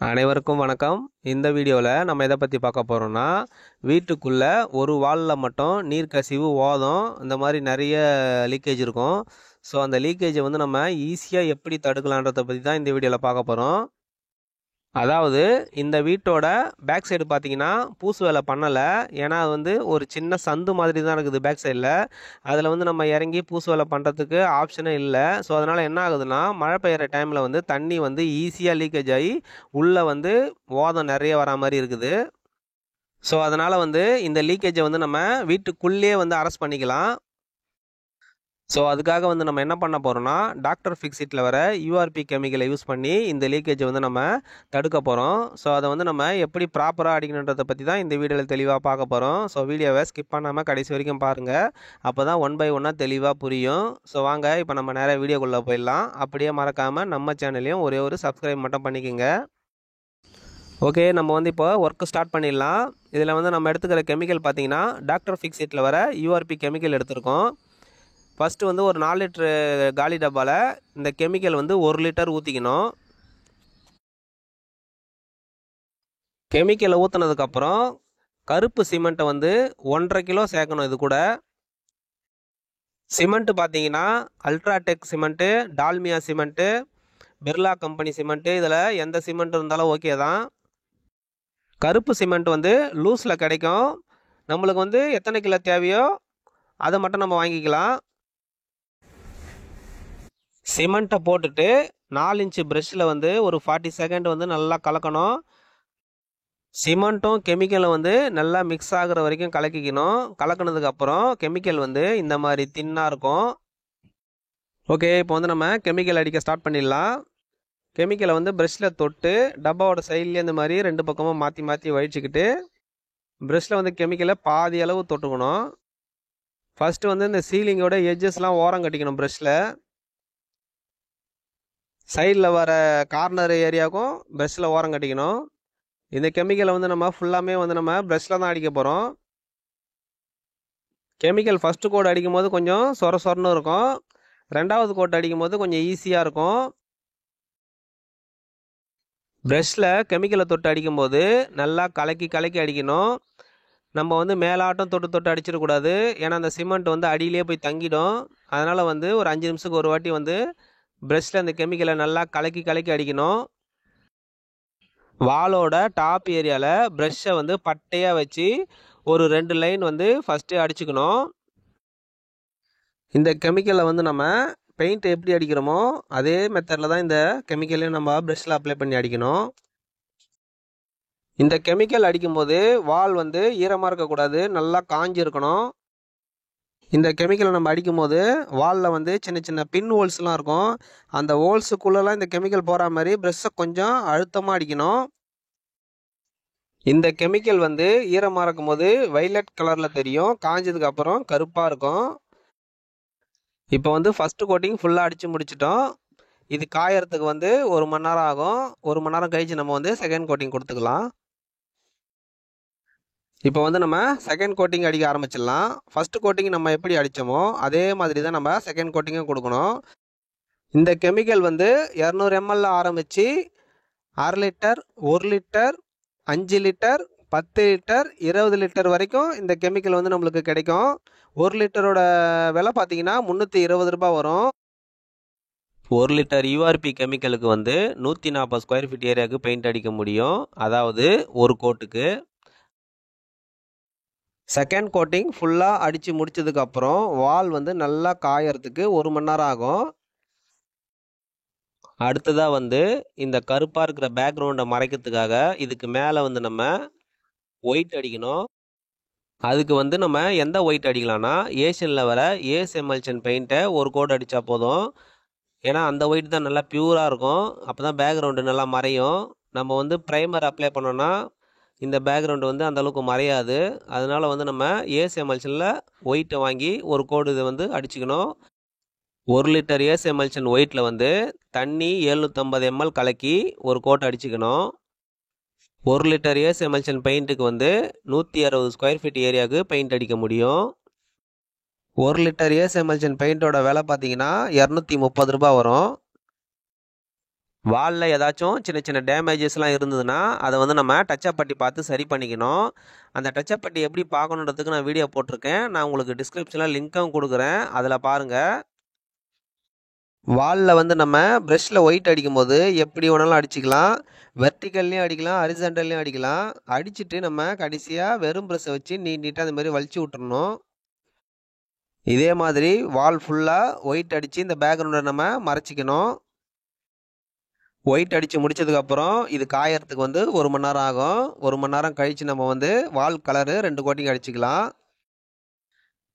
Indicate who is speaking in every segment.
Speaker 1: அனைவருக்கும் வணக்கம். இந்த வீடியோவில் நம்ம எதை பற்றி பார்க்க போகிறோம்னா, வீட்டுக்குள்ளே ஒரு வாலில் மட்டும் நீர் கசிவு, ஓதம் இந்த மாதிரி நிறைய லீக்கேஜ் இருக்கும். ஸோ அந்த லீக்கேஜை வந்து நம்ம ஈஸியாக எப்படி தடுக்கலான்றதை பற்றி தான் இந்த வீடியோவில் பார்க்க போகிறோம். அதாவது இந்த வீட்டோட பேக் சைடு பார்த்தீங்கன்னா பூசு வேலை பண்ணலை. ஏன்னா அது வந்து ஒரு சின்ன சந்து மாதிரி தான் இருக்குது பேக் சைடில். அதில் வந்து நம்ம இறங்கி பூசு வேலை பண்ணுறதுக்கு ஆப்ஷனே இல்லை. ஸோ அதனால் என்ன ஆகுதுன்னா, மழை பெய்கிற டைமில் வந்து தண்ணி வந்து ஈஸியாக லீக்கேஜ் ஆகி உள்ளே வந்து ஓதம் நிறைய வரா மாதிரி இருக்குது. ஸோ அதனால் வந்து இந்த லீக்கேஜை வந்து நம்ம வீட்டுக்குள்ளேயே வந்து அரெஸ்ட் பண்ணிக்கலாம். ஸோ அதுக்காக வந்து நம்ம என்ன பண்ண போகிறோம்னா, டாக்டர் ஃபிக்ஸிட்டில் வர யூஆர்பி கெமிக்கலை யூஸ் பண்ணி இந்த லீக்கேஜை வந்து நம்ம தடுக்க போகிறோம். ஸோ அதை வந்து நம்ம எப்படி ப்ராப்பராக அடிக்கணுன்றதை பற்றி தான் இந்த வீடியோவில் தெளிவாக பார்க்க போகிறோம். ஸோ வீடியோவை ஸ்கிப் பண்ணாமல் கடைசி வரைக்கும் பாருங்கள். அப்போ தான் ஒன் பை ஒன்னாக தெளிவாக புரியும். ஸோ வாங்க இப்போ நம்ம நேராக வீடியோக்குள்ளே போயிடலாம். அப்படியே மறக்காமல் நம்ம சேனலையும் ஒரே ஒரு சப்ஸ்கிரைப் மட்டும் பண்ணிக்கோங்க. ஓகே, நம்ம வந்து இப்போ ஒர்க்கு ஸ்டார்ட் பண்ணிடலாம். இதில் வந்து நம்ம எடுத்துக்கிற கெமிக்கல் பார்த்தீங்கன்னா, டாக்டர் ஃபிக்ஸிட்டில் வர யூஆர்பி கெமிக்கல் எடுத்திருக்கோம். ஃபஸ்ட்டு வந்து ஒரு 4 லிட்டரு காலி டப்பாவில் இந்த கெமிக்கல் வந்து 1 லிட்டர் ஊற்றிக்கணும். கெமிக்கலை ஊற்றினதுக்கப்புறம் கருப்பு சிமெண்ட்டை வந்து 1.5 கிலோ சேர்க்கணும். இது கூட சிமெண்ட்டு பார்த்தீங்கன்னா UltraTech cement, Dalmia cement, Birla company cement, இதில் எந்த சிமெண்ட் இருந்தாலும் ஓகே தான். கருப்பு சிமெண்ட் வந்து லூஸில் கிடைக்கும். நம்மளுக்கு வந்து எத்தனை கிலோ தேவையோ அதை மட்டும் நம்ம வாங்கிக்கலாம். சிமெண்ட்டை போட்டுட்டு 4 இன்ச்சு ப்ரெஷ்ஷில் வந்து ஒரு 40 செகண்ட் வந்து நல்லா கலக்கணும். சிமெண்ட்டும் கெமிக்கலும் வந்து நல்லா மிக்ஸ் ஆகிற வரைக்கும் கலக்கிக்கணும். கலக்கினதுக்கப்புறம் கெமிக்கல் வந்து இந்த மாதிரி தின்னாக இருக்கும். ஓகே, இப்போ வந்து நம்ம கெமிக்கல் அடிக்க ஸ்டார்ட் பண்ணிடலாம். கெமிக்கலை வந்து ப்ரெஷ்ஷில் தொட்டு டப்பாவோட சைட்லேயே இந்த மாதிரி 2 பக்கமும் மாற்றி மாற்றி வழிச்சிக்கிட்டு ப்ரெஷ்ஷில் வந்து கெமிக்கலை பாதி அளவு தொட்டுக்கணும். ஃபஸ்ட்டு வந்து இந்த சீலிங்கோட எட்ஜஸ்லாம் ஓரம் கட்டிக்கணும். ப்ரெஷ்ஷில் சைடில் வர கார்னர் ஏரியாவுக்கும் ப்ரெஷ்ஷில் ஓரம் கட்டிக்கணும். இந்த கெமிக்கலை வந்து நம்ம ஃபுல்லாமே வந்து நம்ம ப்ரெஷ்ஷில் தான் அடிக்க போகிறோம். கெமிக்கல் ஃபஸ்ட்டு கோட் அடிக்கும் போது கொஞ்சம் சொரன்னு இருக்கும். 2வது கோட் அடிக்கும் போது கொஞ்சம் ஈஸியாக இருக்கும். ப்ரெஷ்ஷில் கெமிக்கலை தொட்டு அடிக்கும்போது நல்லா கலக்கி கலக்கி அடிக்கணும். நம்ம வந்து மேலாட்டம் தொட்டு தொட்டு அடிச்சிடக்கூடாது. ஏன்னா அந்த சிமெண்ட் வந்து அடியிலே போய் தங்கிடும். அதனால் வந்து ஒரு 5 நிமிஷத்துக்கு ஒரு வாட்டி வந்து ப்ரெஷ்ஷில் அந்த கெமிக்கலை நல்லா கலக்கி கலக்கி அடிக்கணும். வாலோட டாப் ஏரியாவில் ப்ரெஷ்ஷை வந்து பட்டையாக வச்சு ஒரு 2 லைன் வந்து ஃபஸ்ட்டு அடிச்சுக்கணும். இந்த கெமிக்கலை வந்து நம்ம பெயிண்ட் எப்படி அடிக்கிறோமோ அதே மெத்தடில் தான் இந்த கெமிக்கலையும் நம்ம ப்ரெஷ்ஷில் அப்ளை பண்ணி அடிக்கணும். இந்த கெமிக்கல் அடிக்கும்போது வால் வந்து ஈரமாக இருக்கக்கூடாது, நல்லா காஞ்சி இருக்கணும். இந்த கெமிக்கலை நம்ம அடிக்கும்போது வாலில் வந்து சின்ன சின்ன பின் ஹோல்ஸ்லாம் இருக்கும். அந்த ஹோல்ஸுக்குள்ளெல்லாம் இந்த கெமிக்கல் போகிற மாதிரி ப்ரெஷ்ஷை கொஞ்சம் அழுத்தமாக அடிக்கணும். இந்த கெமிக்கல் வந்து ஈரமாக இருக்கும்போது வைலட் கலரில் தெரியும், காஞ்சதுக்கப்புறம் கருப்பாக இருக்கும். இப்போ வந்து ஃபஸ்ட்டு கோட்டிங் ஃபுல்லாக அடித்து முடிச்சிட்டோம். இது காயறதுக்கு வந்து 1 மணி நேரம் ஆகும். 1 மணி நேரம் கழிச்சு நம்ம வந்து செகண்ட் கோட்டிங் கொடுத்துக்கலாம். இப்போ வந்து நம்ம செகண்ட் கோட்டிங் அடிக்க ஆரம்பிச்சிடலாம். ஃபஸ்ட்டு கோட்டிங் நம்ம எப்படி அடித்தோமோ அதே மாதிரி தான் நம்ம செகண்ட் கோட்டிங்கும் கொடுக்கணும். இந்த கெமிக்கல் வந்து 200 ml ஆரம்பித்து 1/2 litre, 1 litre, 5 litre, 10 litre, 20 litre வரைக்கும் இந்த கெமிக்கல் வந்து நம்மளுக்கு கிடைக்கும். 1 லிட்டரோட விலை பார்த்தீங்கன்னா 320 ரூபாய் வரும். 1 லிட்டர் யூஆர்பி கெமிக்கலுக்கு வந்து 140 ஸ்கொயர் ஃபீட் ஏரியாவுக்கு பெயிண்ட் அடிக்க முடியும். அதாவது ஒரு கோட்டுக்கு. செகண்ட் கோட்டிங் ஃபுல்லாக அடித்து முடித்ததுக்கப்புறம் வால் வந்து நல்லா காயறதுக்கு 1 மணி நேரம் ஆகும். அடுத்ததாக வந்து இந்த கருப்பாக இருக்கிற பேக்ரவுண்டை மறைக்கிறதுக்காக இதுக்கு மேலே வந்து நம்ம ஒயிட் அடிக்கணும். அதுக்கு வந்து நம்ம எந்த ஒயிட் அடிக்கலாம்னா, ஏஷியனில் வர ஏஸ் எமல்ஷன் பெயிண்ட்டை ஒரு கோட் அடித்தா போதும். ஏன்னா அந்த ஒயிட் தான் நல்லா பியூராக இருக்கும். அப்போ தான் பேக்ரவுண்டு நல்லா மறையும். நம்ம வந்து ப்ரைமர் அப்ளை பண்ணோன்னா இந்த பேக்ரவுண்டு வந்து அந்தளவுக்கு மறையாது. அதனால் வந்து நம்ம ஏஸ் எமல்ஷனில் ஒயிட்டை வாங்கி ஒரு கோடு இதை வந்து அடிச்சுக்கணும். 1 லிட்டர் ஏஸ் எமல்ஷன் ஒயிட்டில் வந்து தண்ணி 750 ml கலக்கி ஒரு கோட் அடிச்சுக்கணும். 1 லிட்டர் ஏஸ் எமல்ஷன் பெயிண்ட்டுக்கு வந்து 160 ஸ்கொயர் ஃபீட் ஏரியாவுக்கு பெயிண்ட் அடிக்க முடியும். 1 லிட்டர் ஏஸ் எமல்ஷன் பெயிண்ட்டோட விலை பார்த்தீங்கன்னா 230 ரூபாய் வரும். வாலில் ஏதாச்சும் சின்ன சின்ன டேமேஜஸ்லாம் இருந்ததுன்னா அதை வந்து நம்ம டச்சப் பட்டி பார்த்து சரி பண்ணிக்கணும். அந்த டச்சப் பட்டி எப்படி பார்க்கணுன்றதுக்கு நான் வீடியோ போட்டிருக்கேன். நான் உங்களுக்கு டிஸ்கிரிப்ஷனில் லிங்க்கும் கொடுக்குறேன், அதில் பாருங்கள். வாலில் வந்து நம்ம ப்ரெஷ்ஷில் ஒயிட் அடிக்கும்போது எப்படி வேணாலும் அடிச்சுக்கலாம். வெர்டிக்கல்லையும் அடிக்கலாம், ஹரிசாண்டல்லையும் அடிக்கலாம். அடிச்சுட்டு நம்ம கடைசியாக வெறும் ப்ரெஷ்ஷை வச்சு நீட்டாக அந்த மாதிரி வலிச்சு விட்டுறணும். இதே மாதிரி வால் ஃபுல்லாக ஒயிட் அடித்து இந்த பேக்ரவுண்டை நம்ம மறைச்சிக்கணும். ஒயிட் அடித்து முடிச்சதுக்கப்புறம் இது காயறதுக்கு வந்து 1 மணி நேரம் ஆகும். 1 மணி நேரம் கழித்து நம்ம வந்து வால் கலரு 2 கோட்டிங் அடிச்சுக்கலாம்.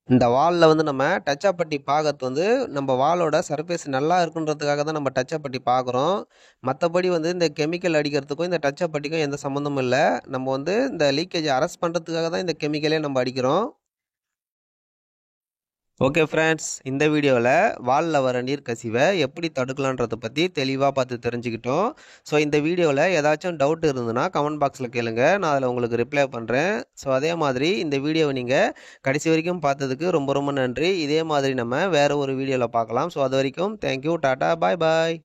Speaker 1: இந்த வாலில் வந்து நம்ம டச்சப் பட்டி பார்க்கறது வந்து நம்ம வாலோட சர்ஃபேஸ் நல்லா இருக்குன்றதுக்காக தான் நம்ம டச்சப் பட்டி பார்க்குறோம். மற்றபடி வந்து இந்த கெமிக்கல் அடிக்கிறதுக்கும் இந்த டச்சப் பட்டிக்கும் எந்த சம்மந்தமும் இல்லை. நம்ம வந்து இந்த லீக்கேஜை அரெஸ்ட் பண்ணுறதுக்காக தான் இந்த கெமிக்கலே நம்ம அடிக்கிறோம். ஓகே ஃப்ரெண்ட்ஸ், இந்த வீடியோவில் வாலில் வர நீர் கசிவை எப்படி தடுக்கலான்றதை பற்றி தெளிவாக பார்த்து தெரிஞ்சுக்கிட்டோம். ஸோ இந்த வீடியோவில் ஏதாச்சும் டவுட் இருந்ததுன்னா கமெண்ட் பாக்ஸில் கேளுங்க, நான் அதில் உங்களுக்கு ரிப்ளை பண்ணுறேன். ஸோ அதே மாதிரி இந்த வீடியோவை நீங்கள் கடைசி வரைக்கும் பார்த்ததுக்கு ரொம்ப ரொம்ப நன்றி. இதே மாதிரி நம்ம வேறு ஒரு வீடியோவில் பார்க்கலாம். ஸோ அது வரைக்கும் தேங்க்யூ, டாட்டா, பாய் பாய்.